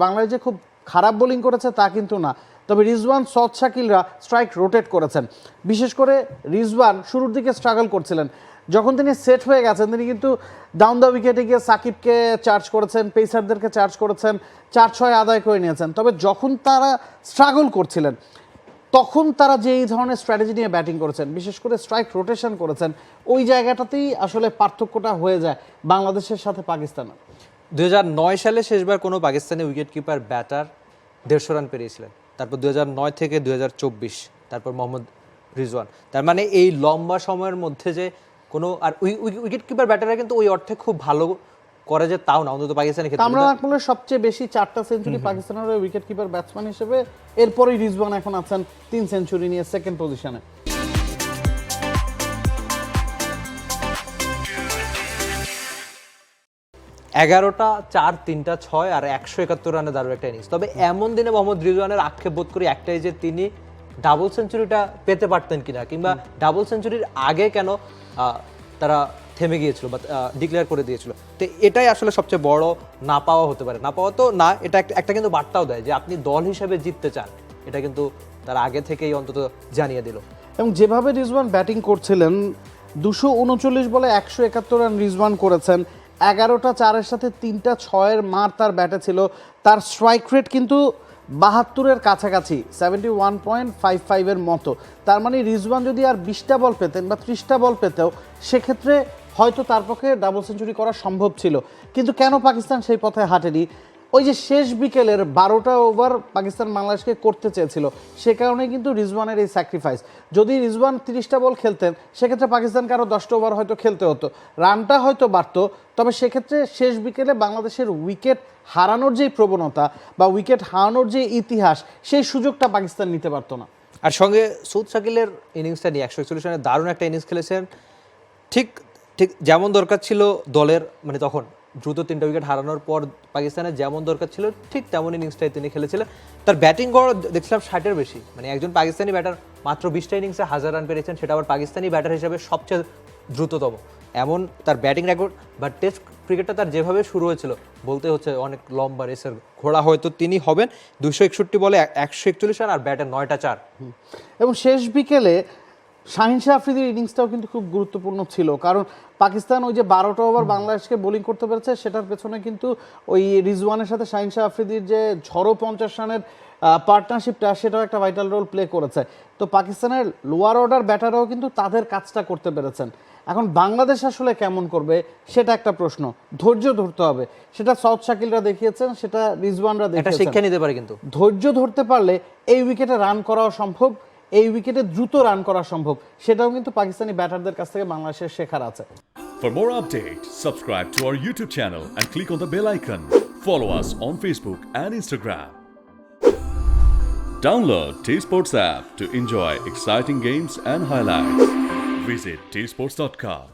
বাংলাদেশ যে খুব খারাপ বোলিং করেছে তা কিন্তু না, তবে রিজওয়ান সৎ শাকিলরা স্ট্রাইক রোটেট করেছেন। বিশেষ করে রিজওয়ান শুরুর দিকে স্ট্রাগল করছিলেন, যখন তিনি সেট হয়ে গেছেন তিনি কিন্তু ডাউন দ্য উইকেটে গিয়ে সাকিবকে চার্জ করেছেন, পেসারদেরকে চার্জ করেছেন, 4-6 আদায় করে নিয়েছেন। তবে যখন তারা স্ট্রাগল করছিলেন তখন তারা যে এই ধরনের স্ট্র্যাটেজি নিয়ে ব্যাটিং করেছেন, বিশেষ করে স্ট্রাইক রোটেশন করেছেন, ওই জায়গাটাতেই আসলে পার্থক্যটা হয়ে যায় বাংলাদেশের সাথে পাকিস্তানের। 2009 সালে শেষবার কোনো Pakistani wicket keeper batter 150 run পেরিয়েছিলেন, তারপর 2009 থেকে 2024, তারপর মোহাম্মদ রিজওয়ান। তার মানে এই লম্বা সময়ের মধ্যে যে কোনো আর উইকেট কিপার ব্যাটাররা কিন্তু ওই অর্থে খুব ভালো করে যে তাও না, অন্তত পাকিস্তানের ক্ষেত্রে। কামরান আকমলের সবচেয়ে বেশি 4টা সেঞ্চুরি পাকিস্তানের উইকেট কিপার ব্যাটসম্যান হিসেবে, এরপরই রিজওয়ান এখন আছেন 3 সেঞ্চুরি নিয়ে সেকেন্ড পজিশনে। এগারোটা 4, 3টা 6 আর 171 রানে দারুণ একটা ইনিংস। তবে এমন দিনে মোহাম্মদ রিজওয়ানের আক্ষেপ বোধ করি একটাই, যে তিনি ডাবল সেঞ্চুরিটা পেতে পারতেন কিনা, কিংবা ডাবল সেঞ্চুরির আগে কেন তারা থেমে গিয়েছিল বা ডিক্লেয়ার করে দিয়েছিল। তো এটাই আসলে সবচেয়ে বড় না পাওয়া হতে পারে। না পাওয়া তো না, এটা একটা কিন্তু বার্তাও দেয় যে আপনি দল হিসেবে জিততে চান, এটা কিন্তু তারা আগে থেকেই অন্তত জানিয়ে দিল। এবং যেভাবে রিজওয়ান ব্যাটিং করছিলেন, 239 বলে 171 রান রিজওয়ান করেছেন, 11টা 4-এর সাথে 3টা 6-এর মার তার ব্যাটে ছিল। তার স্ট্রাইক রেট কিন্তু 72-এর কাছাকাছি, 71.55-এর মতো। তার মানে রিজওয়ান যদি আর 20টা বল পেতেন বা 30টা বল পেতেও সেক্ষেত্রে হয়তো তার পক্ষে ডাবল সেঞ্চুরি করা সম্ভব ছিল। কিন্তু কেন পাকিস্তান সেই পথে হাঁটেনি? ওই যে শেষ বিকেলের 12টা ওভার পাকিস্তান বাংলাদেশকে করতে চেয়েছিল, সে কারণে কিন্তু রিজওয়ানের এই স্যাক্রিফাইস। যদি রিজওয়ান 30টা বল খেলতেন সেক্ষেত্রে পাকিস্তানকে আরও 10টা ওভার হয়তো খেলতে হতো, রানটা হয়তো বাড়তো, তবে সেক্ষেত্রে শেষ বিকেলে বাংলাদেশের উইকেট হারানোর যেই প্রবণতা বা উইকেট হারানোর যে ইতিহাস, সেই সুযোগটা পাকিস্তান নিতে পারতো না। আর সঙ্গে সৌদ শাকিলের ইনিংসটা নিয়ে 141 রানে দারুণ একটা ইনিংস খেলেছেন। ঠিক যেমন দরকার ছিল দলের, মানে তখন দ্রুত 3টা উইকেট হারানোর পর পাকিস্তানের যেমন দরকার ছিল ঠিক তেমন ইনিংসটাই তিনি খেলেছিলেন। তার ব্যাটিং গড় দেখছিলাম 60-এর বেশি, মানে একজন পাকিস্তানি ব্যাটার মাত্র 20টা ইনিংসে 1000 রান পেরেছেন, সেটা আবার পাকিস্তানি ব্যাটার হিসেবে সবচেয়ে দ্রুততম। এমন তার ব্যাটিং রেকর্ড। বাট টেস্ট ক্রিকেটটা তার যেভাবে শুরু হয়েছিল, বলতে হচ্ছে অনেক লম্বা রেসের ঘোড়া হয়তো তিনি হবেন। 261 বলে 141 রান আর ব্যাটে 9টা 4। এবং শেষ বিকেলে শাহিন শাহ আফ্রিদির ইনিংসটাও কিন্তু খুব গুরুত্বপূর্ণ ছিল, কারণ পাকিস্তান ওই যে 12টা ওভার বাংলাদেশকে বোলিং করতে পেরেছে, সেটার পেছনে কিন্তু ওই রিজওয়ানের সাথে শাহিন শাহ আফ্রিদির যে ঝড়ো 50 রানের পার্টনারশিপটা, সেটাও একটা ভাইটাল রোল প্লে করেছে। তো পাকিস্তানের লোয়ার অর্ডার ব্যাটাররাও কিন্তু তাদের কাজটা করতে পেরেছেন। এখন বাংলাদেশ আসলে কেমন করবে সেটা একটা প্রশ্ন। ধৈর্য ধরতে হবে, সেটা সৎ শাকিলরা দেখিয়েছেন, সেটা রিজওয়ানরা দেখিয়েছেন। শিক্ষা নিতে পারে, কিন্তু ধৈর্য ধরতে পারলে এই উইকেটে রান করাও সম্ভব, এই উইকেটে দ্রুত রান করা সম্ভব, সেটাও কিন্তু পাকিস্তানি ব্যাটারদের কাছ থেকে বাংলাদেশের শেখার আছে। For more updates, subscribe to our YouTube channel and click on the bell icon. Follow us on Facebook and Instagram. Download T-Sports app to enjoy exciting games and highlights. Visit tsports.com.